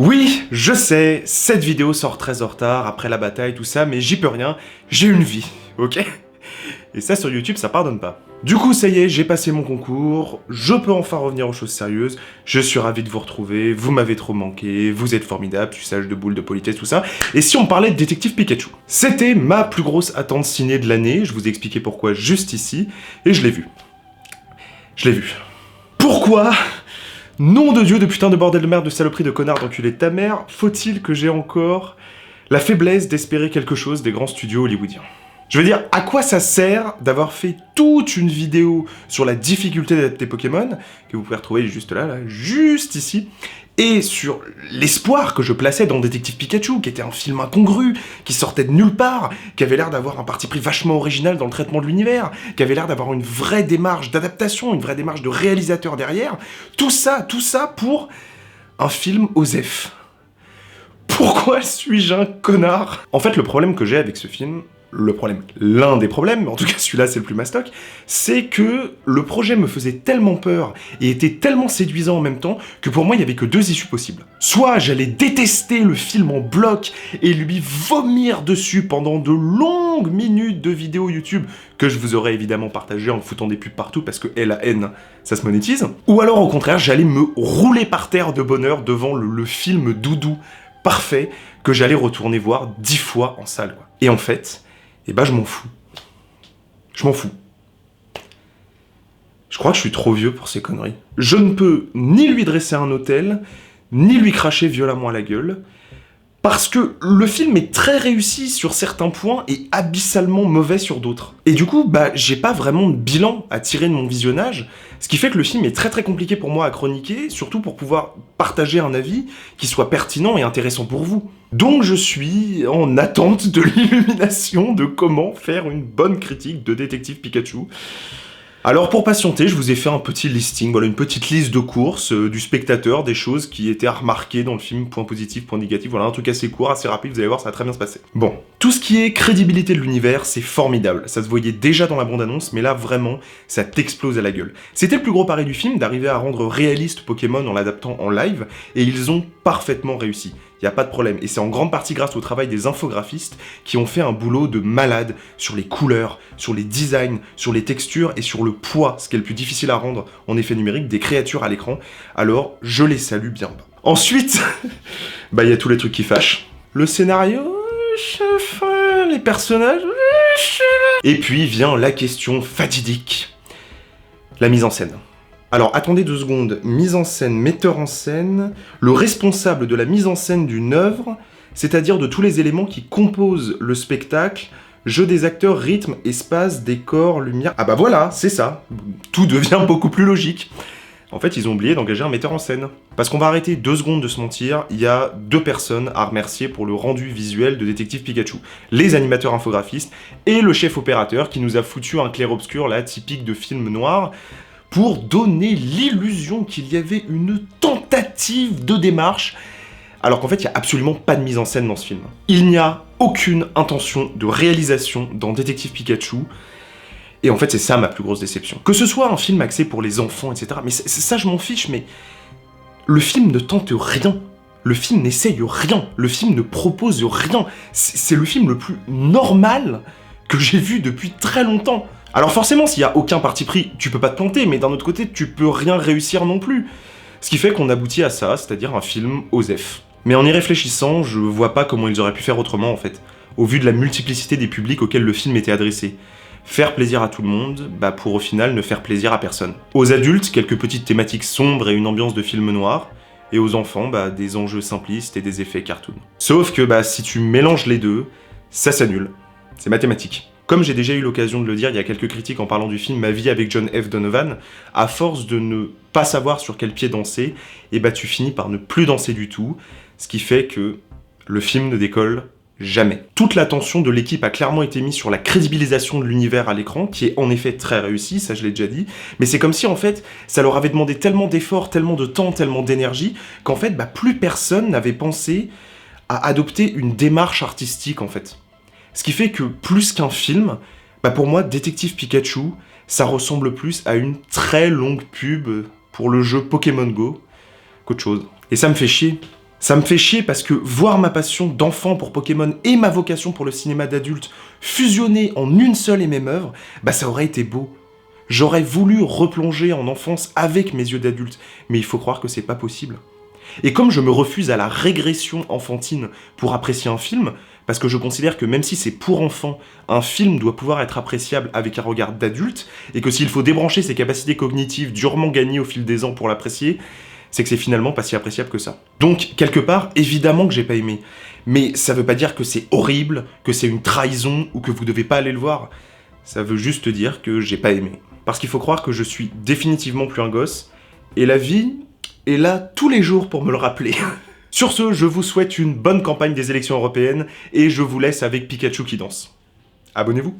Oui, je sais, cette vidéo sort très en retard, après la bataille, tout ça, mais j'y peux rien, j'ai une vie, ok? Et ça sur YouTube, ça pardonne pas. Du coup, ça y est, j'ai passé mon concours, je peux enfin revenir aux choses sérieuses, je suis ravi de vous retrouver, vous m'avez trop manqué, vous êtes formidable, suçage de boules, de politesse, tout ça. Et si on parlait de Détective Pikachu? C'était ma plus grosse attente ciné de l'année, je vous ai expliqué pourquoi juste ici, et je l'ai vu. Je l'ai vu. Pourquoi? Nom de Dieu de putain de bordel de merde, de saloperie, de connard, d'enculé de ta mère, faut-il que j'ai encore la faiblesse d'espérer quelque chose des grands studios hollywoodiens? Je veux dire, à quoi ça sert d'avoir fait toute une vidéo sur la difficulté d'adapter Pokémon, que vous pouvez retrouver juste là, juste ici, et sur l'espoir que je plaçais dans Détective Pikachu, qui était un film incongru, qui sortait de nulle part, qui avait l'air d'avoir un parti pris vachement original dans le traitement de l'univers, qui avait l'air d'avoir une vraie démarche d'adaptation, une vraie démarche de réalisateur derrière, tout ça pour un film OSEF. Pourquoi suis-je un connard? En fait, le problème que j'ai avec ce film, l'un des problèmes, mais en tout cas celui-là c'est le plus mastoc, c'est que le projet me faisait tellement peur et était tellement séduisant en même temps que pour moi il n'y avait que deux issues possibles. Soit j'allais détester le film en bloc et lui vomir dessus pendant de longues minutes de vidéos YouTube que je vous aurais évidemment partagé en foutant des pubs partout parce que la haine, ça se monétise. Ou alors au contraire j'allais me rouler par terre de bonheur devant le film doudou parfait que j'allais retourner voir 10 fois en salle, quoi. Et en fait, eh ben je m'en fous. Je m'en fous. Je crois que je suis trop vieux pour ces conneries. Je ne peux ni lui dresser un hôtel, ni lui cracher violemment à la gueule, parce que le film est très réussi sur certains points et abyssalement mauvais sur d'autres. Et du coup, j'ai pas vraiment de bilan à tirer de mon visionnage, ce qui fait que le film est très très compliqué pour moi à chroniquer, surtout pour pouvoir partager un avis qui soit pertinent et intéressant pour vous. Donc je suis en attente de l'illumination de comment faire une bonne critique de Détective Pikachu. Alors pour patienter, je vous ai fait un petit listing, voilà, une petite liste de courses du spectateur, des choses qui étaient à remarquer dans le film, point positif, point négatif, voilà, un truc assez court, assez rapide, vous allez voir, ça va très bien se passer. Bon, tout ce qui est crédibilité de l'univers, c'est formidable, ça se voyait déjà dans la bande-annonce, mais là vraiment, ça t'explose à la gueule. C'était le plus gros pari du film, d'arriver à rendre réaliste Pokémon en l'adaptant en live, et ils ont parfaitement réussi. Y a pas de problème, et c'est en grande partie grâce au travail des infographistes qui ont fait un boulot de malade sur les couleurs, sur les designs, sur les textures et sur le poids, ce qui est le plus difficile à rendre en effet numérique, des créatures à l'écran, alors je les salue bien bas. Ensuite, y a tous les trucs qui fâchent. Le scénario, les personnages, et puis vient la question fatidique, la mise en scène. Alors, attendez 2 secondes, mise en scène, metteur en scène, le responsable de la mise en scène d'une œuvre, c'est-à-dire de tous les éléments qui composent le spectacle, jeu des acteurs, rythme, espace, décor, lumière... Ah bah voilà, c'est ça, tout devient beaucoup plus logique. En fait, ils ont oublié d'engager un metteur en scène. Parce qu'on va arrêter 2 secondes de se mentir, il y a 2 personnes à remercier pour le rendu visuel de Détective Pikachu. Les animateurs infographistes et le chef opérateur qui nous a foutu un clair-obscur, là, typique de film noir, pour donner l'illusion qu'il y avait une tentative de démarche, alors qu'en fait, il n'y a absolument pas de mise en scène dans ce film. Il n'y a aucune intention de réalisation dans Détective Pikachu, et en fait, c'est ça ma plus grosse déception. Que ce soit un film axé pour les enfants, etc., mais ça, je m'en fiche, mais le film ne tente rien. Le film n'essaye rien. Le film ne propose rien. C'est le film le plus normal que j'ai vu depuis très longtemps. Alors forcément, s'il n'y a aucun parti pris, tu peux pas te planter, mais d'un autre côté, tu peux rien réussir non plus. Ce qui fait qu'on aboutit à ça, c'est-à-dire un film OSEF. Mais en y réfléchissant, je vois pas comment ils auraient pu faire autrement en fait, au vu de la multiplicité des publics auxquels le film était adressé. Faire plaisir à tout le monde, pour au final ne faire plaisir à personne. Aux adultes, quelques petites thématiques sombres et une ambiance de film noir, et aux enfants, des enjeux simplistes et des effets cartoon. Sauf que si tu mélanges les deux, ça s'annule. C'est mathématique. Comme j'ai déjà eu l'occasion de le dire, il y a quelques critiques en parlant du film Ma vie avec John F. Donovan, à force de ne pas savoir sur quel pied danser, tu finis par ne plus danser du tout, ce qui fait que le film ne décolle jamais. Toute l'attention de l'équipe a clairement été mise sur la crédibilisation de l'univers à l'écran, qui est en effet très réussi, ça je l'ai déjà dit, mais c'est comme si en fait, ça leur avait demandé tellement d'efforts, tellement de temps, tellement d'énergie, qu'en fait, plus personne n'avait pensé à adopter une démarche artistique en fait. Ce qui fait que, plus qu'un film, pour moi, Détective Pikachu, ça ressemble plus à une très longue pub pour le jeu Pokémon Go qu'autre chose. Et ça me fait chier. Ça me fait chier parce que voir ma passion d'enfant pour Pokémon et ma vocation pour le cinéma d'adulte fusionner en une seule et même œuvre, bah ça aurait été beau. J'aurais voulu replonger en enfance avec mes yeux d'adulte, mais il faut croire que c'est pas possible. Et comme je me refuse à la régression enfantine pour apprécier un film, parce que je considère que même si c'est pour enfants, un film doit pouvoir être appréciable avec un regard d'adulte, et que s'il faut débrancher ses capacités cognitives durement gagnées au fil des ans pour l'apprécier, c'est que c'est finalement pas si appréciable que ça. Donc, quelque part, évidemment que j'ai pas aimé. Mais ça veut pas dire que c'est horrible, que c'est une trahison, ou que vous devez pas aller le voir. Ça veut juste dire que j'ai pas aimé. Parce qu'il faut croire que je suis définitivement plus un gosse, et la vie est là tous les jours pour me le rappeler. Sur ce, je vous souhaite une bonne campagne des élections européennes, et je vous laisse avec Pikachu qui danse. Abonnez-vous.